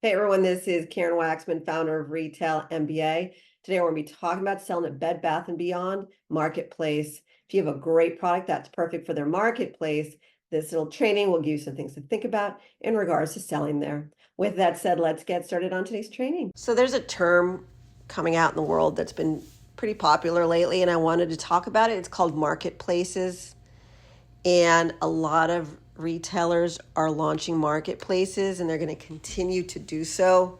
Hey everyone, this is Karen Waksman, founder of Retail MBA. Today we're going to be talking about selling at Bed Bath & Beyond Marketplace. If you have a great product that's perfect for their marketplace, this little training will give you some things to think about in regards to selling there. With that said, let's get started on today's training. So there's a term coming out in the world that's been pretty popular lately, and I wanted to talk about it. It's called marketplaces. And a lot of retailers are launching marketplaces, and they're going to continue to do so.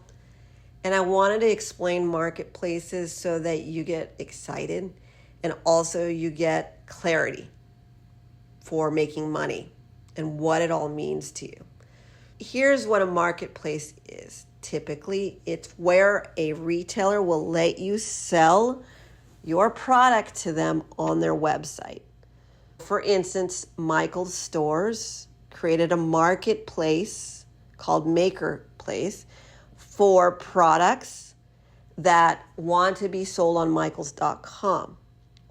And I wanted to explain marketplaces so that you get excited and also you get clarity for making money and what it all means to you. Here's what a marketplace is. Typically, it's where a retailer will let you sell your product to them on their website. For instance, Michael's Stores created a marketplace called Makerplace for products that want to be sold on michaels.com.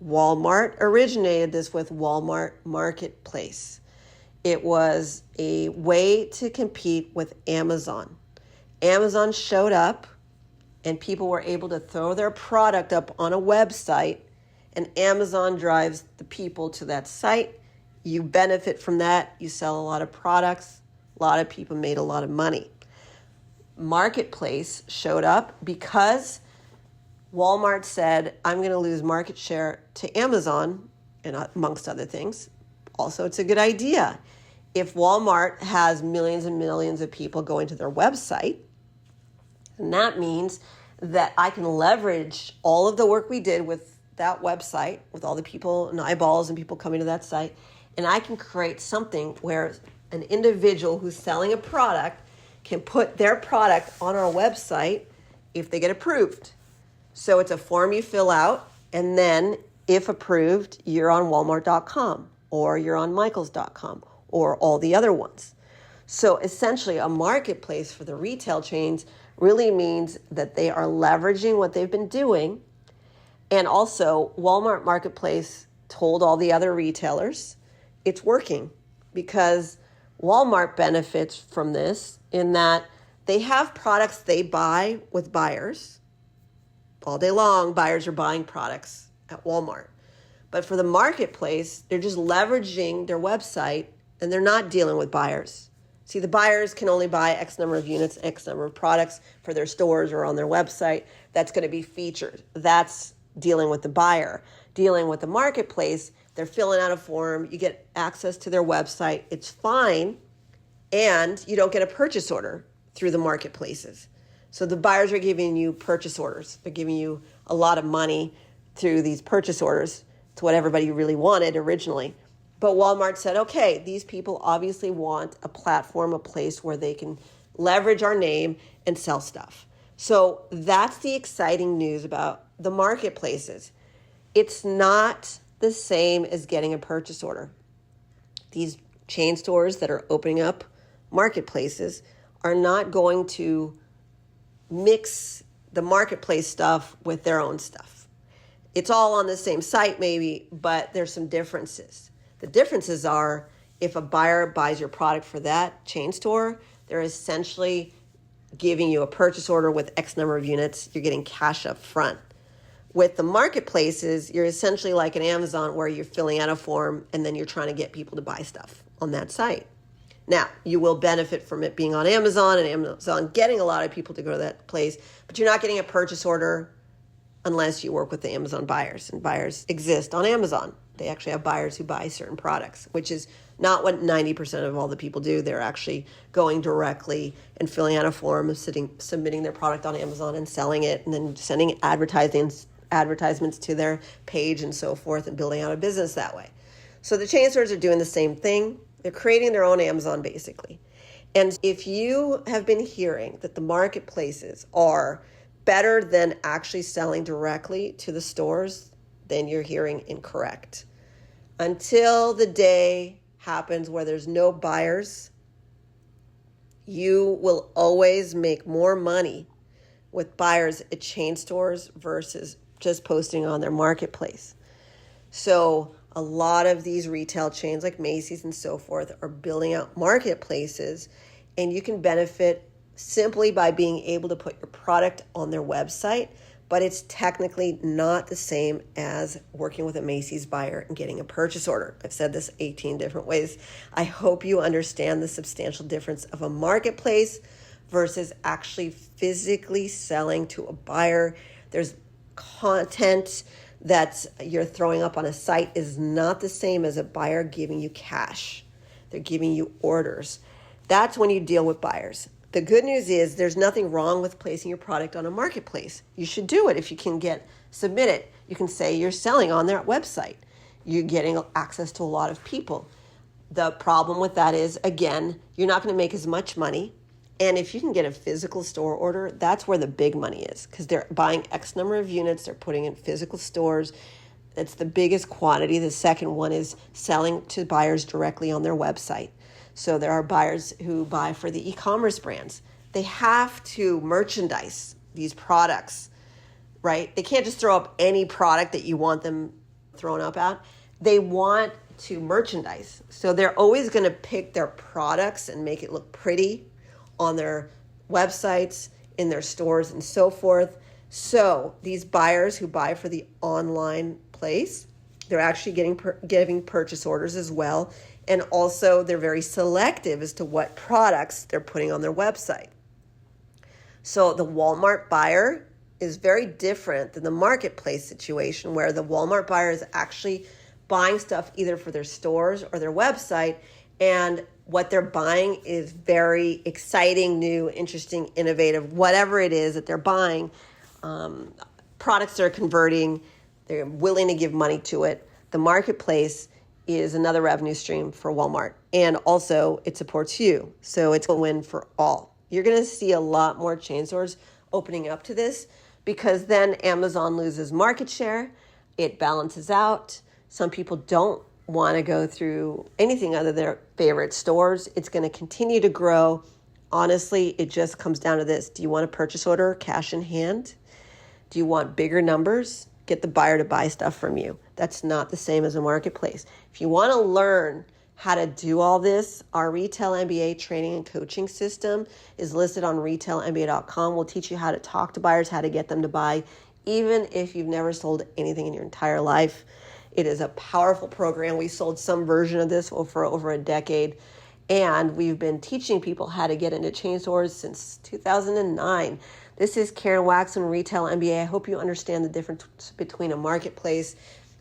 Walmart originated this with Walmart Marketplace. It was a way to compete with Amazon. Amazon showed up and people were able to throw their product up on a website, and Amazon drives the people to that site. You benefit from that. You sell a lot of products. A lot of people made a lot of money. Marketplace showed up because Walmart said, I'm going to lose market share to Amazon, and amongst other things. Also, it's a good idea. If Walmart has millions and millions of people going to their website, and that means that I can leverage all of the work we did with that website, with all the people and eyeballs and people coming to that site, and I can create something where an individual who's selling a product can put their product on our website if they get approved. So it's a form you fill out, and then if approved, you're on walmart.com or you're on michaels.com or all the other ones. So essentially, a marketplace for the retail chains really means that they are leveraging what they've been doing. And also, Walmart Marketplace told all the other retailers it's working, because Walmart benefits from this in that they have products they buy with buyers. All day long, buyers are buying products at Walmart. But for the marketplace, they're just leveraging their website and they're not dealing with buyers. See, the buyers can only buy X number of units, X number of products for their stores or on their website. That's going to be featured. That's dealing with the buyer. Dealing with the marketplace, they're filling out a form, you get access to their website, it's fine, and you don't get a purchase order through the marketplaces. So the buyers are giving you purchase orders. They're giving you a lot of money through these purchase orders. It's what everybody really wanted originally. But Walmart said, okay, these people obviously want a platform, a place where they can leverage our name and sell stuff. So that's the exciting news about the marketplaces. It's not the same as getting a purchase order. These chain stores that are opening up marketplaces are not going to mix the marketplace stuff with their own stuff. It's all on the same site maybe, but there's some differences. The differences are, if a buyer buys your product for that chain store, they're essentially giving you a purchase order with X number of units. You're getting cash up front. With the marketplaces, you're essentially like an Amazon where you're filling out a form and then you're trying to get people to buy stuff on that site. Now, you will benefit from it being on Amazon and Amazon getting a lot of people to go to that place, but you're not getting a purchase order unless you work with the Amazon buyers, and buyers exist on Amazon. They actually have buyers who buy certain products, which is not what 90% of all the people do. They're actually going directly and filling out a form, submitting their product on Amazon and selling it, and then sending advertisements to their page and so forth, and building out a business that way. So the chain stores are doing the same thing. They're creating their own Amazon basically. And if you have been hearing that the marketplaces are better than actually selling directly to the stores, then you're hearing incorrect. Until the day happens where there's no buyers, you will always make more money with buyers at chain stores versus just posting on their marketplace. So a lot of these retail chains like Macy's and so forth are building out marketplaces, and you can benefit simply by being able to put your product on their website, but it's technically not the same as working with a Macy's buyer and getting a purchase order. I've said this 18 different ways. I hope you understand the substantial difference of a marketplace versus actually physically selling to a buyer. There's content that you're throwing up on a site is not the same as a buyer giving you cash. They're giving you orders. That's when you deal with buyers. The good news is there's nothing wrong with placing your product on a marketplace. You should do it if you can submit it. You can say you're selling on their website. You're getting access to a lot of people. The problem with that is, again, you're not going to make as much money. And if you can get a physical store order, that's where the big money is, because they're buying X number of units, they're putting in physical stores. That's the biggest quantity. The second one is selling to buyers directly on their website. So there are buyers who buy for the e-commerce brands. They have to merchandise these products, right? They can't just throw up any product that you want them thrown up at. They want to merchandise. So they're always going to pick their products and make it look pretty on their websites, in their stores, and so forth. So these buyers who buy for the online place, they're actually giving purchase orders as well. And also they're very selective as to what products they're putting on their website. So the Walmart buyer is very different than the marketplace situation, where the Walmart buyer is actually buying stuff either for their stores or their website, and what they're buying is very exciting, new, interesting, innovative, whatever it is that they're buying. Products they're converting, they're willing to give money to it. The marketplace is another revenue stream for Walmart, and also it supports you. So it's a win for all. You're going to see a lot more chain stores opening up to this, because then Amazon loses market share. It balances out. Some people don't want to go through anything other than their favorite stores. It's going to continue to grow. Honestly, it just comes down to this. Do you want a purchase order, cash in hand? Do you want bigger numbers? Get the buyer to buy stuff from you. That's not the same as a marketplace. If you want to learn how to do all this, our Retail MBA training and coaching system is listed on retailmba.com. We'll teach you how to talk to buyers, how to get them to buy, even if you've never sold anything in your entire life. It is a powerful program. We sold some version of this for over a decade, and we've been teaching people how to get into chain stores since 2009. This is Karen Waksman, Retail MBA. I hope you understand the difference between a marketplace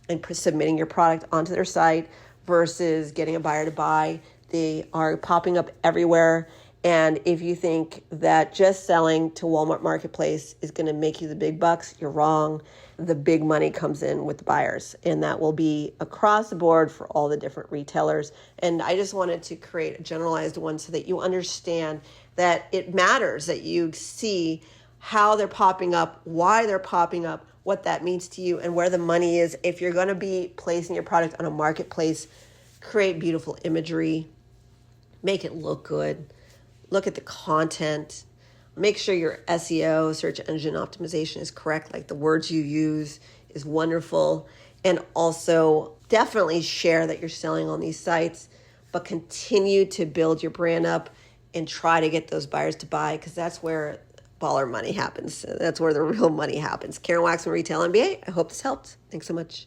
and submitting your product onto their site versus getting a buyer to buy. They are popping up everywhere. And if you think that just selling to Walmart Marketplace is going to make you the big bucks, you're wrong. The big money comes in with the buyers, and that will be across the board for all the different retailers. And I just wanted to create a generalized one so that you understand that it matters that you see how they're popping up, why they're popping up, what that means to you, and where the money is. If you're going to be placing your product on a marketplace, create beautiful imagery, make it look good, look at the content, make sure your SEO, search engine optimization, is correct, like the words you use is wonderful, and also definitely share that you're selling on these sites, but continue to build your brand up and try to get those buyers to buy, because that's where baller money happens. That's where the real money happens. Karen Waksman, Retail MBA. I hope this helped. Thanks so much.